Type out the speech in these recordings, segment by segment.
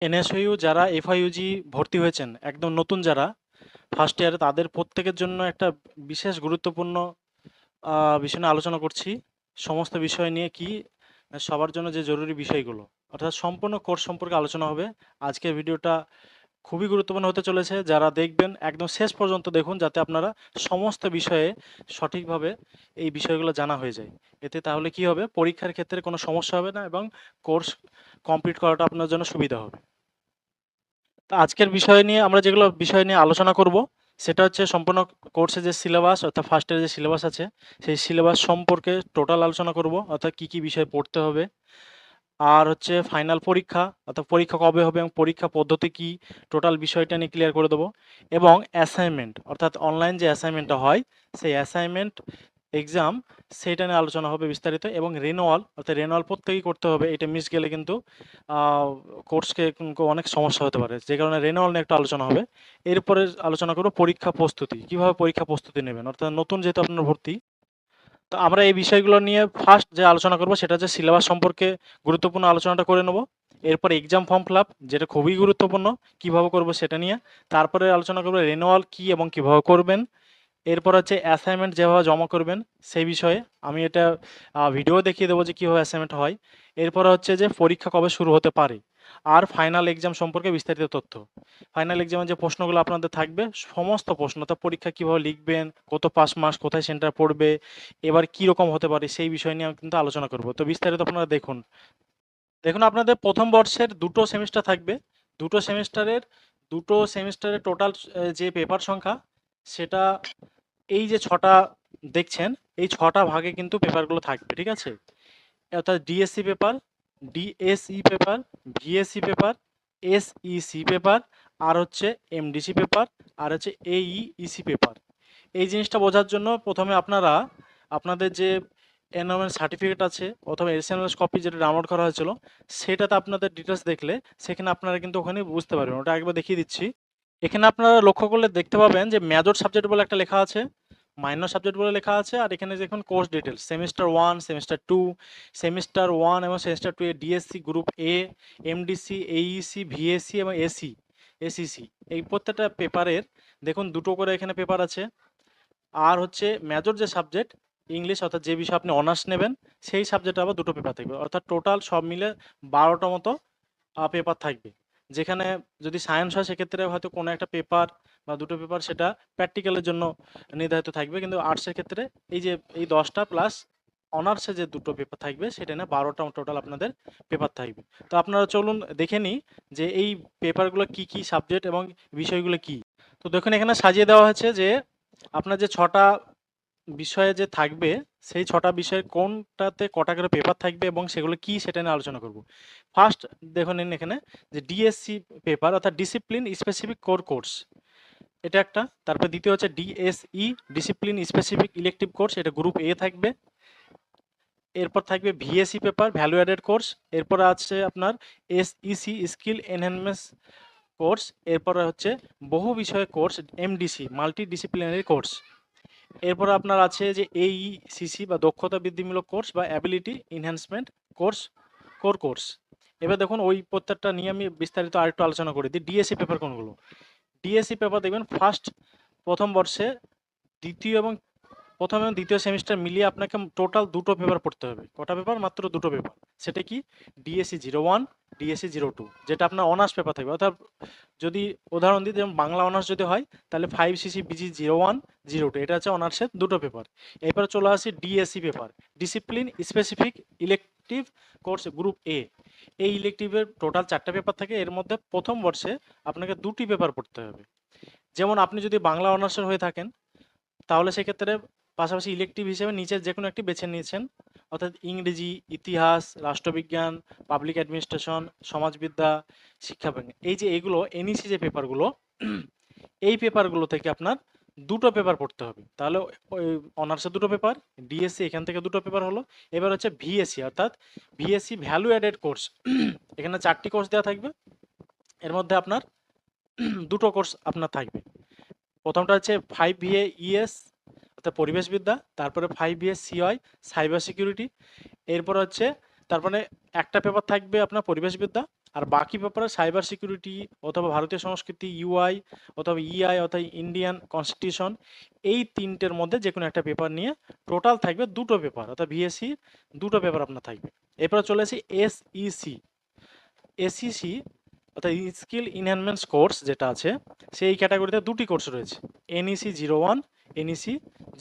NSU যারা এফআইইউজি ভর্তি হয়েছেন একদম নতুন যারা ফার্স্ট ইয়ারে তাদের প্রত্যেকের জন্য একটা বিশেষ গুরুত্বপূর্ণ বিষয় নিয়ে আলোচনা করছি। সমস্ত বিষয় নিয়ে কি সবার জন্য যে জরুরি বিষয়গুলো অর্থাৎ সম্পূর্ণ কোর্স সম্পর্কে আলোচনা হবে। আজকের ভিডিওটা খুবই গুরুত্বপূর্ণ হতে চলেছে। যারা দেখবেন একদম শেষ পর্যন্ত দেখুন যাতে আপনারা সমস্ত বিষয়ে সঠিকভাবে এই বিষয়গুলো জানা হয়ে যায়। এতে তাহলে কি হবে, পরীক্ষার ক্ষেত্রে কোনো সমস্যা হবে না এবং কোর্স কমপ্লিট করাটা আপনার জন্য সুবিধা হবে। তো আজকের বিষয় নিয়ে আমরা যেগুলো বিষয় নিয়ে আলোচনা করব সেটা হচ্ছে সম্পূর্ণ কোর্সের যে সিলেবাস অর্থাৎ ফার্স্ট ইয়ারের যে সিলেবাস আছে সেই সিলেবাস সম্পর্কে টোটাল আলোচনা করব, অর্থাৎ কী কী বিষয় পড়তে হবে। আর হচ্ছে ফাইনাল পরীক্ষা অর্থাৎ পরীক্ষা কবে হবে এবং পরীক্ষা পদ্ধতি কী, টোটাল বিষয়টা নিয়ে ক্লিয়ার করে দেবো। এবং অ্যাসাইনমেন্ট অর্থাৎ অনলাইন যে অ্যাসাইনমেন্টটা হয় সেই অ্যাসাইনমেন্ট এক্সাম সেইটা নিয়ে আলোচনা হবে বিস্তারিত। এবং রেনুয়াল অর্থাৎ রেনুয়াল প্রত্যেকেই করতে হবে, এটা মিস গেলে কিন্তু কোর্সকে অনেক সমস্যা হতে পারে, যে কারণে রেনুয়াল নিয়ে একটা আলোচনা হবে। এরপরে আলোচনা করবো পরীক্ষা প্রস্তুতি, কিভাবে পরীক্ষা প্রস্তুতি নেবেন অর্থাৎ নতুন যেহেতু আপনার ভর্তি। তো আমরা এই বিষয়গুলো নিয়ে ফার্স্ট যে আলোচনা করব সেটা হচ্ছে সিলেবাস সম্পর্কে গুরুত্বপূর্ণ আলোচনাটা করে নেব। এরপর এক্সাম ফর্ম ফিল আপ, যেটা খুবই গুরুত্বপূর্ণ, কিভাবে করব সেটা নিয়ে। তারপরে আলোচনা করব রেনুয়াল কি এবং কিভাবে করবেন। এরপর হচ্ছে অ্যাসাইনমেন্ট যেভাবে জমা করবেন সেই বিষয়ে আমি এটা ভিডিও দেখিয়ে দেবো যে কীভাবে অ্যাসাইনমেন্ট হয়। এরপর হচ্ছে যে পরীক্ষা কবে শুরু হতে পারে। আর ফাইনাল এক্সাম সম্পর্কে বিস্তারিত তথ্য। ফাইনাল এক্সামের যে প্রশ্নগুলো আপনাদের থাকবে সমস্ত প্রশ্ন, তা পরীক্ষা কীভাবে লিখবেন, কত পাস মার্কস, কোথায় সেন্টার পড়বে, এবার কী রকম হতে পারে সেই বিষয় নিয়ে আমি কিন্তু আলোচনা করব। তো বিস্তারিত আপনারা দেখুন। দেখুন আপনাদের প্রথম বর্ষের দুটো সেমিস্টার থাকবে। দুটো সেমিস্টারের টোটাল যে পেপার সংখ্যা সেটা এই যে 6টা দেখছেন এই 6টা ভাগে কিন্তু পেপারগুলো থাকবে, ঠিক আছে? অর্থাৎ DSC paper, DSE paper, VSC paper, SEC paper, আর হচ্ছে এমডিসি পেপার, আর হচ্ছে এইইসি পেপার। এই জিনিসটা বোঝার জন্য প্রথমে আপনারা আপনাদের যে এনরোলমেন্ট সার্টিফিকেট আছে অথবা এসএমএস কপি যেটা ডাউনলোড করা হয়েছিল সেটাতে আপনাদের ডিটেলস দেখলে সেখানে আপনারা কিন্তু ওখানে বুঝতে পারবেন। ওটা একবার দেখিয়ে দিচ্ছি। এখানে আপনারা লক্ষ্য করলে দেখতে পাবেন যে মেজর সাবজেক্ট বলে একটা লেখা আছে, মাইনর সাবজেক্ট বলে লেখা আছে, আর এখানে দেখুন কোর্স ডিটেলস সেমিস্টার 1, সেমিস্টার 1 এবং সেমিস্টার 2 এ ডিএসসি গ্রুপ এ, এমডিসি, এইইসি, ভিএসসি এবং এসইসি এই প্রত্যেকটা পেপারের দেখুন দুটো করে এখানে পেপার আছে। আর হচ্ছে মেজর যে সাবজেক্ট ইংলিশ অর্থাৎ যে বিষয়ে আপনি অনার্স নেবেন সেই সাবজেক্টে আবার দুটো পেপার থাকবে, অর্থাৎ টোটাল সব মিলে 12টা মতো পেপার থাকবে। যেখানে যদি সায়েন্স হয় সেক্ষেত্রে হয়তো কোনো একটা পেপার বা দুটো পেপার সেটা প্র্যাকটিক্যালের জন্য নির্ধারিত থাকবে, কিন্তু আর্টসের ক্ষেত্রে এই যে এই 10টা প্লাস অনার্সে যে দুটো পেপার থাকবে সেটা না 12টা টোটাল আপনাদের পেপার থাকবে। তো আপনারা চলুন দেখে নিই যে এই পেপারগুলো কি কি সাবজেক্ট এবং বিষয়গুলো কি। তো দেখুন এখানে সাজিয়ে দেওয়া হয়েছে যে আপনার যে 6টা বিষয়ে যে থাকবে সেই 6টা বিষয়ের কোনটাতে কটা করে পেপার থাকবে এবং সেগুলো কি সেটা নিয়ে আলোচনা করব। ফার্স্ট দেখুন এখানে যে ডিএসসি পেপার অর্থাৎ ডিসিপ্লিন স্পেসিফিক কোর কোর্স, এটা একটা। তারপর দ্বিতীয় হচ্ছে DSE discipline specific elective course, এটা গ্রুপ এ থাকবে। এরপর থাকবে VSC paper value added course. এরপর আছে আপনার এসইসি স্কিল এনহ্যান্সমেন্ট কোর্স। এরপরে হচ্ছে বহু বিষয় course MDC multi disciplinary course. এরপর আপনার আছে যে এইইসিসি বা দক্ষতা বৃদ্ধিমূলক কোর্স বা ability enhancement course, core course. এবার দেখুন ওই প্রত্যেকটা নিয়ে আমি বিস্তারিত আরেকটু আলোচনা করে দিই। ডিএসসি পেপার কোনগুলো? ডিএসসি পেপার দেখবেন প্রথম বর্ষে প্রথম এবং দ্বিতীয় সেমিস্টার মিলিয়ে আপনাকে টোটাল দুটো পেপার পড়তে হবে। কটা পেপার? মাত্র দুটো পেপার। সেটা কি? ডিএসসি 01, ডিএসসি 02, যেটা আপনার অনার্স পেপার থাকবে। অর্থাৎ যদি উদাহরণ দিই যেমন বাংলা অনার্স যদি হয় তাহলে 5CC BG 01, 02 এটা হচ্ছে অনার্সের দুটো পেপার। এরপরে চলে আসি DSC paper discipline specific elective course group এ। এই ইলেকটিভের টোটাল 4টা পেপার থাকে, এর মধ্যে প্রথম বর্ষে আপনাকে 2টি পেপার পড়তে হবে। যেমন আপনি যদি বাংলা অনার্সের হয়ে থাকেন তাহলে সেক্ষেত্রে পাশাপাশি ইলেকটিভ হিসেবে নিচের যে কোনো একটি বেছে নিয়েছেন, অর্থাৎ ইংরেজি, ইতিহাস, রাষ্ট্রবিজ্ঞান, পাবলিক অ্যাডমিনিস্ট্রেশন, সমাজবিদ্যা, শিক্ষাবিজ্ঞান, এই যে এগুলো এনইসি যে পেপারগুলো এই পেপারগুলো থেকে আপনার দুটো পেপার পড়তে হবে। তাহলে ওই অনার্সের দুটো পেপার, ডিএসসি এখান থেকে দুটো পেপার হলো। এবার হচ্ছে ভিএসসি অর্থাৎ ভিএসসি ভ্যালু অ্যাডেড কোর্স। এখানে 4টি কোর্স দেওয়া থাকবে, এর মধ্যে আপনার দুটো কোর্স আপনার থাকবে। প্রথমটা হচ্ছে 5VA-ES অর্থাৎ পরিবেশবিদ্যা, তারপরে 5VA-CY সাইবার সিকিউরিটি। এরপর হচ্ছে তারপরে একটা পেপার থাকবে আপনার পরিবেশবিদ্যা আর বাকি পেপারে সাইবার সিকিউরিটি অথবা ভারতীয় সংস্কৃতি, ইউআই অথবা ইআই অথবা ইন্ডিয়ান কনস্টিটিউশন, এই তিনটের মধ্যে যে কোনো একটা পেপার নিয়ে টোটাল থাকবে দুটো পেপার, অর্থাৎ ভিএসসি দুটো পেপার আপনার থাকবে। এরপরে চলে আসি এসইসি। এসইসি অর্থাৎ স্কিল ইনহ্যান্সমেন্ট কোর্স যেটা আছে, সেই ক্যাটাগরিতে দুটি কোর্স রয়েছে, এনইসি 01, এনইসি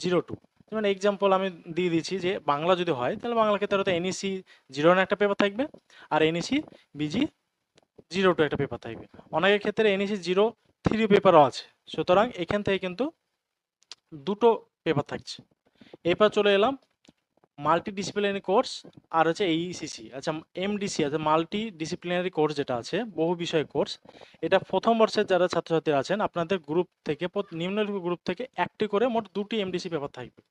02। যেমন এক্সাম্পল আমি দিয়ে দিচ্ছি যে বাংলা যদি হয় তাহলে বাংলা ক্ষেত্রে হয়তো এনইসি 01 একটা পেপার থাকবে, আর এনইসি বিজি 02 একটা পেপার থাকবে। অনেকের ক্ষেত্রে এনইসি 03 পেপারও আছে। সুতরাং এখান থেকে কিন্তু দুটো পেপার থাকছে। এরপর চলে এলাম মাল্টি ডিসিপ্লিনারি কোর্স আর হচ্ছে এইসিসি। আচ্ছা, এমডিসি আছে মাল্টি ডিসিপ্লিনারি কোর্স, যেটা আছে বহু বিষয় কোর্স। এটা প্রথম বর্ষের যারা ছাত্রছাত্রী আছেন আপনাদের গ্রুপ থেকে, নিম্নলিখিত গ্রুপ থেকে একটি করে মোট দুটি এমডিসি পেপার থাকবে,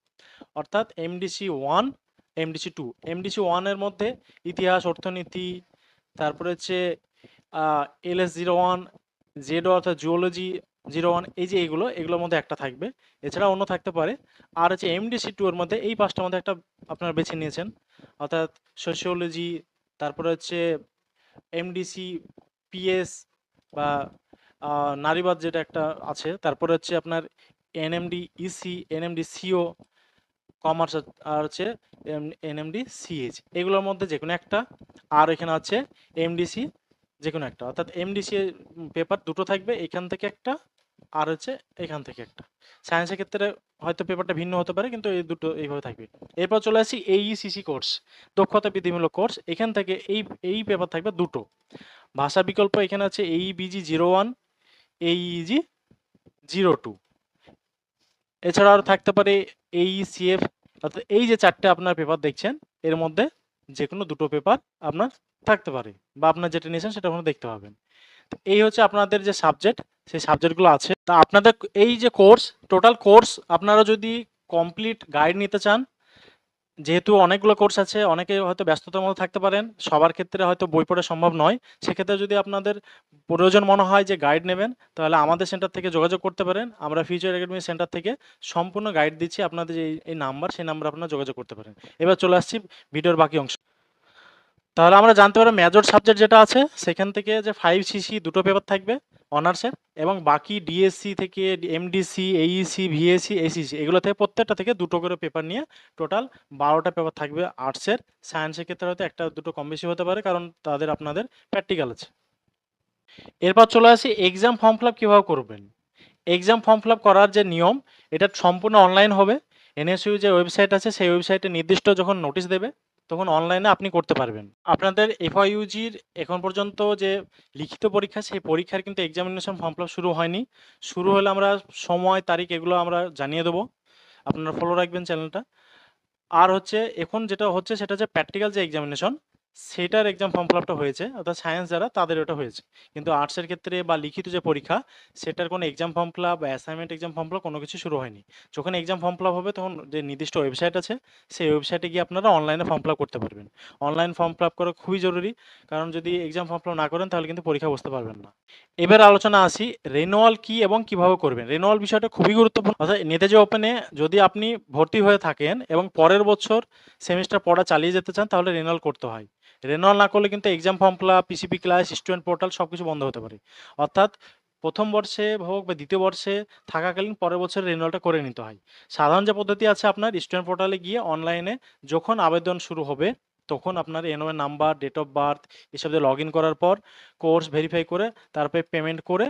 অর্থাৎ এমডিসি 1, এমডিসি 2। এমডিসি 1 এর মধ্যে ইতিহাস, অর্থনীতি, তারপরে হচ্ছে এলএস 01, জেড অর্থাৎ জুওলজি 01, এই যে এগুলোর মধ্যে একটা থাকবে, এছাড়া অন্য থাকতে পারে। আর হচ্ছে এমডিসি 2 এর মধ্যে এই পাঁচটার মধ্যে একটা আপনারা বেছে নিয়েছেন, অর্থাৎ সোশিওলজি, তারপরে হচ্ছে এমডিসি পিএস বা নারীবাদ যেটা একটা আছে, তারপরে হচ্ছে আপনার এনএমডি ইসি, এনএমডি সিও, কমার্স, আর হচ্ছে এনএমডি সিএইচ, এগুলোর মধ্যে যে কোনো একটা। আর এখানে আছে এমডিসি যে কোনো একটা, অর্থাৎ এমডিসি পেপার দুটো থাকবে, এখান থেকে একটা আর হচ্ছে এখান থেকে একটা। সায়েন্সের ক্ষেত্রে হয়তো পেপারটা ভিন্ন হতে পারে, কিন্তু এই দুটো এইভাবে থাকবে। এরপর চলে আসি এইসিসি কোর্স, দক্ষতা বৃদ্ধিমূলক কোর্স। এখান থেকে এই পেপার থাকবে দুটো। ভাষা বিকল্প এখানে আছে এইবিজি 01, এইইজি 02। এছাড়া আর থাকতে পারে এইসিএফ, অর্থাৎ এই যে চারটে আপনার পেপার দেখছেন এর মধ্যে যে কোনো দুটো পেপার আপনার থাকতে পারে, বা আপনার যেটা নিয়েছেন সেটা আপনারা দেখতে পাবেন। তো এই হচ্ছে আপনাদের যে সাবজেক্ট, সেই সাবজেক্টগুলো আছে। তা আপনাদের এই যে কোর্স, টোটাল কোর্স আপনারা যদি কমপ্লিট গাইড নিতে চান, যেহেতু অনেকগুলো কোর্স আছে, অনেকে হয়তো ব্যস্ততার মধ্যে থাকতে পারেন, সবার ক্ষেত্রে হয়তো বই পড়া সম্ভব নয়, সেক্ষেত্রে যদি আপনাদের প্রয়োজন মনে হয় যে গাইড নেবেন, তাহলে আমাদের সেন্টার থেকে যোগাযোগ করতে পারেন। আমরা ফিউচার একাডেমি সেন্টার থেকে সম্পূর্ণ গাইড দিচ্ছি, আপনাদের যে এই নাম্বার, সেই নাম্বার আপনারা যোগাযোগ করতে পারেন। এবার চলে আসছি ভিডিওর বাকি অংশ। তাহলে আমরা জানতে পারবো মেজর সাবজেক্ট যেটা আছে সেখান থেকে যে 5সিসি দুটো পেপার থাকবে অনার্সের, এবং বাকি ডিএসসি থেকে এমডিসি, এইইসি, ভিএসসি, এসিসি, এগুলো থেকে প্রত্যেকটা থেকে দুটো করে পেপার নিয়ে টোটাল 12টা পেপার থাকবে আর্টসের। সায়েন্সের ক্ষেত্রে হয়তো একটা দুটো কম বেশি হতে পারে, কারণ তাদের আপনাদের প্র্যাকটিক্যাল আছে। এরপর চলে আসি এক্সাম ফর্ম ফিল আপ কীভাবে করবেন। এক্সাম ফর্ম ফিল আপ করার যে নিয়ম, এটা সম্পূর্ণ অনলাইন হবে। এনএসইউ যে ওয়েবসাইট আছে সেই ওয়েবসাইটে নির্দিষ্ট যখন নোটিশ দেবে তখন অনলাইনে আপনি করতে পারবেন। আপনাদের এফআইইউজির এখন পর্যন্ত যে লিখিত পরীক্ষা, সেই পরীক্ষার কিন্তু এক্সামিনেশন ফর্ম ফিল আপ শুরু হয়নি। শুরু হলে আমরা সময়, তারিখ এগুলো আমরা জানিয়ে দেবো, আপনারা ফলো রাখবেন চ্যানেলটা। আর হচ্ছে এখন যেটা হচ্ছে সেটা হচ্ছে প্র্যাকটিক্যাল যে এক্সামিনেশন, সেটার এক্সাম ফর্ম ফিল আপটা হয়েছে, অর্থাৎ সায়েন্স যারা তাদের ওটা হয়েছে। কিন্তু আর্টসের ক্ষেত্রে বা লিখিত যে পরীক্ষা, সেটার কোনো এক্সাম ফর্ম ফিল আপ বা assignment exam form fill up কোনো কিছু শুরু হয়নি। যখন এক্সাম ফর্ম ফিল আপ হবে তখন যে নির্দিষ্ট ওয়েবসাইট আছে সেই ওয়েবসাইটে গিয়ে আপনারা অনলাইনে ফর্ম ফিল আপ করতে পারবেন। অনলাইন ফর্ম ফিল আপ করা খুবই জরুরি, কারণ যদি এক্সাম ফর্ম ফিল আপ না করেন তাহলে কিন্তু পরীক্ষা বসতে পারবেন না। এবার আলোচনা আসি রেনুয়াল কি এবং কিভাবে করবেন। রেনুয়াল বিষয়টা খুবই গুরুত্বপূর্ণ। অর্থাৎ নেতাজি ওপেনে যদি আপনি ভর্তি হয়ে থাকেন এবং পরের বছর সেমিস্টার পড়া চালিয়ে যেতে চান, তাহলে রেনুয়াল করতে হয়। রেনুয়াল না করলে কিন্তু exam form fill up, PCP class, student portal সব কিছু বন্ধ হতে পারে। অর্থাৎ প্রথম বর্ষে হোক বা দ্বিতীয় বর্ষে থাকাকালীন পরের বছর রেনুয়ালটা করে নিতে হয়। সাধারণ যে পদ্ধতি আছে, আপনার স্টুডেন্ট পোর্টালে গিয়ে অনলাইনে যখন আবেদন শুরু হবে তখন আপনার এনওএ নাম্বার, ডেট অফ বার্থ এসব দিয়ে লগ ইন করার পর কোর্স ভেরিফাই করে তারপরে পেমেন্ট করে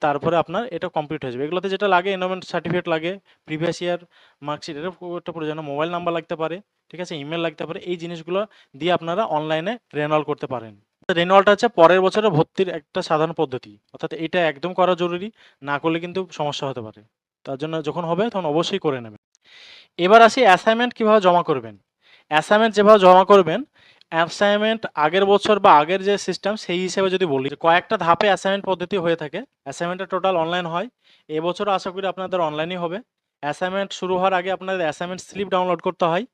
তারপরে আপনার এটা কমপ্লিট হয়ে যাবে। এগুলোতে যেটা লাগে এনওএমএন্ট সার্টিফিকেট লাগে, প্রিভিয়াস ইয়ার মার্কশিট, এটা খুব একটা প্রয়োজন, মোবাইল নাম্বার লাগতে পারে, ঠিক আছে, ইমেল লাগতে পারে। এই জিনিসগুলো দিয়ে আপনারা অনলাইনে রেনুয়াল করতে পারেন। রেনুয়ালটা হচ্ছে পরের বছরে ভর্তির একটা সাধারণ পদ্ধতি, অর্থাৎ এটা একদম করা জরুরি, না করলে কিন্তু সমস্যা হতে পারে। তার জন্য যখন হবে তখন অবশ্যই করে নেবেন। এবার আসি অ্যাসাইনমেন্ট কিভাবে জমা করবেন। অ্যাসাইনমেন্ট যেভাবে জমা করবেন, অ্যাসাইনমেন্ট আগের বছর বা আগের যে সিস্টেম সেই হিসেবে যদি বলি, কয়েকটা ধাপে অ্যাসাইনমেন্ট পদ্ধতি হয়ে থাকে। অ্যাসাইনমেন্টটা টোটাল অনলাইন হয়, এবছরও আশা করি আপনাদের অনলাইনই হবে। অ্যাসাইনমেন্ট শুরু হওয়ার আগে আপনাদের অ্যাসাইনমেন্ট স্লিপ ডাউনলোড করতে হয়।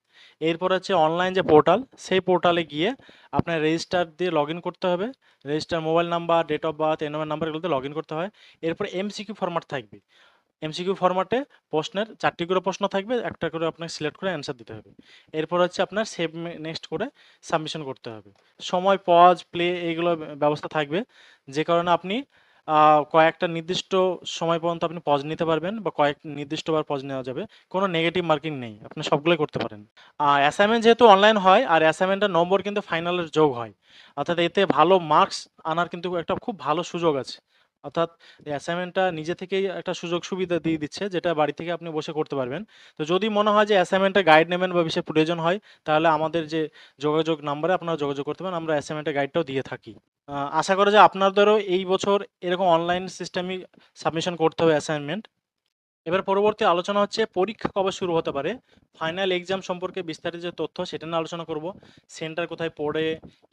এরপর হচ্ছে অনলাইন যে পোর্টাল, সেই পোর্টালে গিয়ে আপনার রেজিস্টার দিয়ে লগ ইন করতে হবে। Register mobile number, date of birth, এনওএর নাম্বার, এগুলোতে লগ ইন করতে হয়। এরপর এমসিকিউ ফরম্যাট থাকবে, এমসিকিউ ফরম্যাটে প্রশ্নের 4 টি করে প্রশ্ন থাকবে, একটা করে আপনাকে সিলেক্ট করে অ্যান্সার দিতে হবে। এরপর হচ্ছে আপনার সেভ নেক্সট করে সাবমিশন করতে হবে। সময় পজ, প্লে এইগুলো ব্যবস্থা থাকবে, যে কারণে আপনি কয়েকটা নির্দিষ্ট সময় পর্যন্ত আপনি পজ নিতে পারবেন বা কয়েক নির্দিষ্টবার পজ নেওয়া যাবে। কোনো নেগেটিভ মার্কিং নেই, আপনি সবগুলোই করতে পারেন। অ্যাসাইনমেন্ট যেহেতু অনলাইন হয় আর অ্যাসাইনমেন্টের নম্বর কিন্তু ফাইনালের যোগ হয়, অর্থাৎ এতে ভালো মার্কস আনার কিন্তু একটা খুব ভালো সুযোগ আছে। অর্থাৎ অ্যাসাইনমেন্টটা নিজে থেকেই একটা সুযোগ সুবিধা দিয়ে দিচ্ছে, যেটা বাড়ি থেকে আপনি বসে করতে পারবেন। তো যদি মনে হয় যে অ্যাসাইনমেন্টের গাইড নেবেন বা বিশেষ প্রয়োজন হয়, তাহলে আমাদের যে যোগাযোগ নাম্বারে আপনারা যোগাযোগ করতে পারেন, আমরা অ্যাসাইনমেন্টের গাইডটাও দিয়ে থাকি। আশা করি যে আপনাদেরও এই বছর এরকম অনলাইন সিস্টেমই সাবমিশন করতে হবে অ্যাসাইনমেন্ট। এবার পরবর্তী আলোচনা হচ্ছে পরীক্ষা কবে শুরু হতে পারে। ফাইনাল এক্সাম সম্পর্কে বিস্তারিত যে তথ্য সেটা নিয়ে আলোচনা করব। সেন্টার কোথায় পড়ে,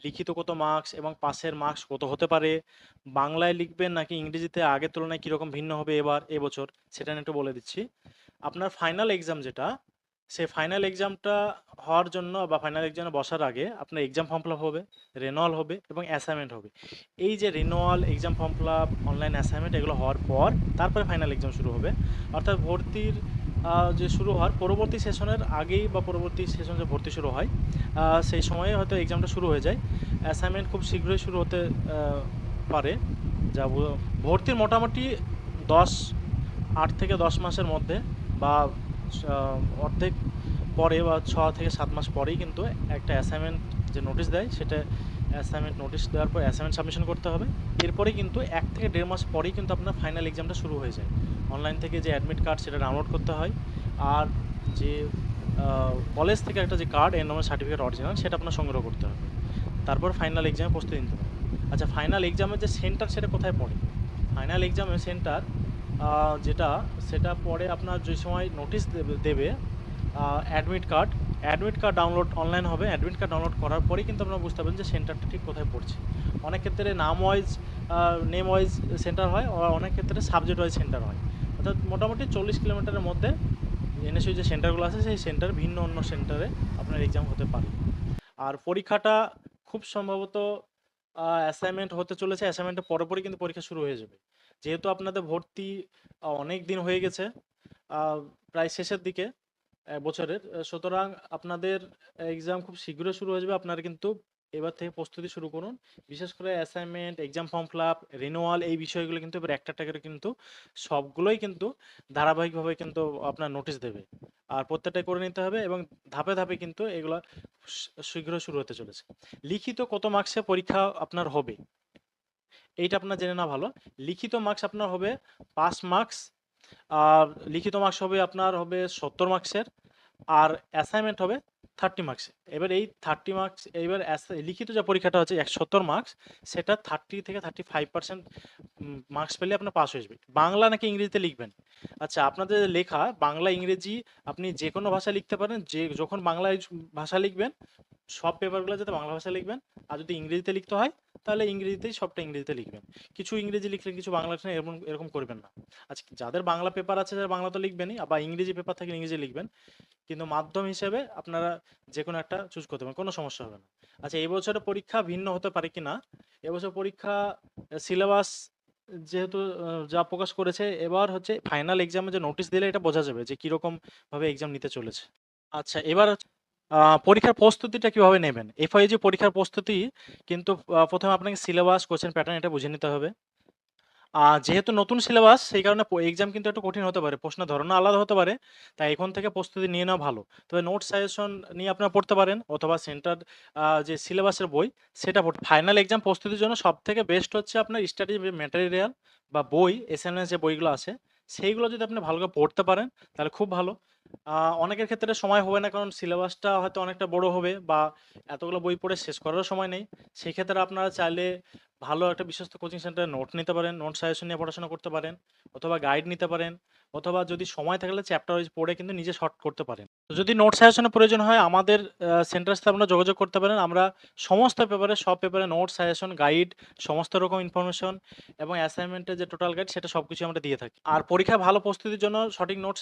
লিখিত কত মার্কস এবং পাসের মার্কস কত হতে পারে, বাংলায় লিখবেন নাকি ইংরেজিতে আগের তুলনায় কীরকম ভিন্ন হবে এবছর, সেটা নিয়ে একটু বলে দিচ্ছি। আপনার ফাইনাল এক্সাম যেটা, সেই ফাইনাল এক্সামটা হওয়ার জন্য বা ফাইনাল এক্সামে বসার আগে আপনার এক্সাম ফর্ম ফিল আপ হবে, রেনুয়াল হবে এবং অ্যাসাইনমেন্ট হবে। এই যে renewal, exam form fill up, online assignment এগুলো হওয়ার পর তারপরে ফাইনাল এক্সাম শুরু হবে। অর্থাৎ ভর্তির যে শুরু হওয়ার পরবর্তী সেশনের আগেই বা পরবর্তী সেশন যে ভর্তি শুরু হয় সেই সময়ে হয়তো এক্সামটা শুরু হয়ে যায়। অ্যাসাইনমেন্ট খুব শীঘ্রই শুরু হতে পারে। যা ভর্তির মোটামুটি 8 থেকে 10 মাসের মধ্যে বা অর্ধেক পরে বা 6 থেকে 7 মাস পরেই কিন্তু একটা অ্যাসাইনমেন্ট যে নোটিশ দেয়, সেটা অ্যাসাইনমেন্ট নোটিশ দেওয়ার পর অ্যাসাইনমেন্ট সাবমিশন করতে হবে। এরপরেই কিন্তু 1 থেকে 1.5 মাস পরেই কিন্তু আপনার ফাইনাল এক্সামটা শুরু হয়ে যায়। অনলাইন থেকে যে অ্যাডমিট কার্ড সেটা ডাউনলোড করতে হয়, আর যে কলেজ থেকে একটা যে কার্ড এনরোলমেন্ট সার্টিফিকেট অরিজিনাল সেটা আপনার সংগ্রহ করতে হবে। তারপর ফাইনাল এক্সামে প্রস্তুতি নিতে হবে। আচ্ছা, ফাইনাল এক্সামের যে সেন্টার সেটা কোথায় পড়ে? ফাইনাল এক্সামের সেন্টার যেটা, সেটা পরে আপনার যে সময় নোটিশ দেবে অ্যাডমিট কার্ড ডাউনলোড অনলাইন হবে। অ্যাডমিট কার্ড ডাউনলোড করার পরেই কিন্তু আপনারা বুঝতে পারবেন যে সেন্টারটা ঠিক কোথায় পড়ছে। অনেক ক্ষেত্রে নেম ওয়াইজ সেন্টার হয়, আর অনেক ক্ষেত্রে সাবজেক্ট ওয়াইজ সেন্টার হয়। অর্থাৎ মোটামুটি 40 কিলোমিটারের মধ্যে এনএসইউ যে সেন্টারগুলো আছে সেই সেন্টার ভিন্ন অন্য সেন্টারে আপনার এক্সাম হতে পারে। আর পরীক্ষাটা খুব সম্ভবত অ্যাসাইনমেন্ট হতে চলেছে, অ্যাসাইনমেন্টের পরপরই কিন্তু পরীক্ষা শুরু হয়ে যাবে। যেহেতু আপনাদের ভর্তি অনেক দিন হয়ে গেছে, প্রায় শেষের দিকে বছরের, সুতরাং আপনাদের এক্সাম খুব শীঘ্রই শুরু হয়ে যাবে। আপনারা কিন্তু এবার থেকে প্রস্তুতি শুরু করুন। বিশেষ করে assignment, exam form fill up, renewal এই বিষয়গুলো কিন্তু এবার একটা করে কিন্তু সবগুলোই কিন্তু ধারাবাহিকভাবে কিন্তু আপনার নোটিশ দেবে, আর প্রত্যেকটাই করে নিতে হবে এবং ধাপে ধাপে কিন্তু এগুলো শীঘ্রই শুরু হতে চলেছে। লিখিত কত মার্কসে পরীক্ষা আপনার হবে এইটা আপনার জেনে নেওয়া ভালো। লিখিত মার্কস আপনার হবে 5 মার্কস, আর লিখিত মার্কস হবে আপনার 70 মার্কসের, আর অ্যাসাইনমেন্ট হবে 30 মার্কসের। এবার এই 30 মার্কস, এইবার লিখিত যে পরীক্ষাটা হচ্ছে 170 মার্কস, সেটা 30 থেকে 35% মার্কস পেলে আপনার পাস হয়ে যাবে। বাংলা নাকি ইংরেজিতে লিখবেন? আচ্ছা, আপনাদের লেখা বাংলা ইংরেজি আপনি যে কোনো ভাষায় লিখতে পারেন। যখন বাংলায় ভাষা লিখবেন সব পেপারগুলো যাতে বাংলা ভাষায় লিখবেন, আর যদি ইংরেজিতে লিখতে হয় তাহলে ইংরেজিতেই সবটা ইংরেজিতে লিখবেন। কিছু ইংরেজি লিখলেন, কিছু বাংলা লিখলেন, এরকম করবেন না। আচ্ছা, যাদের বাংলা পেপার আছে যারা বাংলা তো লিখবেনই, বা ইংরেজি পেপার থাকলে ইংরেজি লিখবেন, কিন্তু মাধ্যম হিসেবে আপনারা যে কোনো একটা চুজ করতে পারেন, কোনো সমস্যা হবে না। আচ্ছা, এই বছরের পরীক্ষা ভিন্ন হতে পারে কি না? এবছর পরীক্ষা সিলেবাস যেহেতু যা প্রকাশ করেছে, এবার হচ্ছে ফাইনাল এক্সামে যে নোটিশ দিলে এটা বোঝা যাবে যে কীরকম ভাবে এক্সাম নিতে চলেছে। আচ্ছা, এবার পরীক্ষার প্রস্তুতিটা কিভাবে নেবেন? এফআইইউ পরীক্ষার প্রস্তুতি কিন্তু প্রথমে আপনাকে সিলেবাস, কোশ্চেন প্যাটার্ন এটা বুঝে নিতে হবে। যেহেতু নতুন সিলেবাস, সেই কারণে এক্সাম কিন্তু একটু কঠিন হতে পারে, প্রশ্নের ধরনও আলাদা হতে পারে। তাই এখন থেকে প্রস্তুতি নিয়ে নেওয়া ভালো। তবে নোট সাজেশন নিয়ে আপনারা পড়তে পারেন, অথবা সেন্টার যে সিলেবাসের বই সেটা ফাইনাল এক্সাম প্রস্তুতির জন্য সবথেকে বেস্ট হচ্ছে আপনার স্টাডি ম্যাটেরিয়াল বা বই, এসএনএস যে বইগুলো আছে সেইগুলো যদি আপনি ভালো করে পড়তে পারেন তাহলে খুব ভালো। অনেকের ক্ষেত্রে সময় হবে না, কারণ সিলেবাসটা হয়তো অনেকটা বড় হবে বা এতগুলো বই পড়ে শেষ করারও সময় নেই। সেই ক্ষেত্রে আপনারা চাইলে ভালো একটা বিশ্বস্ত কোচিং সেন্টারে নোট নিতে পারেন, নোট সাজেশন নিয়ে পড়াশোনা করতে পারেন, অথবা গাইড নিতে পারেন, অথবা যদি সময় থাকলে চ্যাপ্টার ওয়াইজ পড়ে কিন্তু নিজে শর্ট করতে পারেন। তো যদি নোট সাজেশনের প্রয়োজন হয় আমাদের সেন্টারের সাথে আপনারা যোগাযোগ করতে পারেন। আমরা সমস্ত পেপারে, সব পেপারে নোট সাজেশন, গাইড, সমস্ত রকম ইনফরমেশন এবং অ্যাসাইনমেন্টের যে টোটাল গাইড সেটা সবকিছু আমরা দিয়ে থাকি। আর পরীক্ষায় ভালো প্রস্তুতির জন্য সঠিক নোট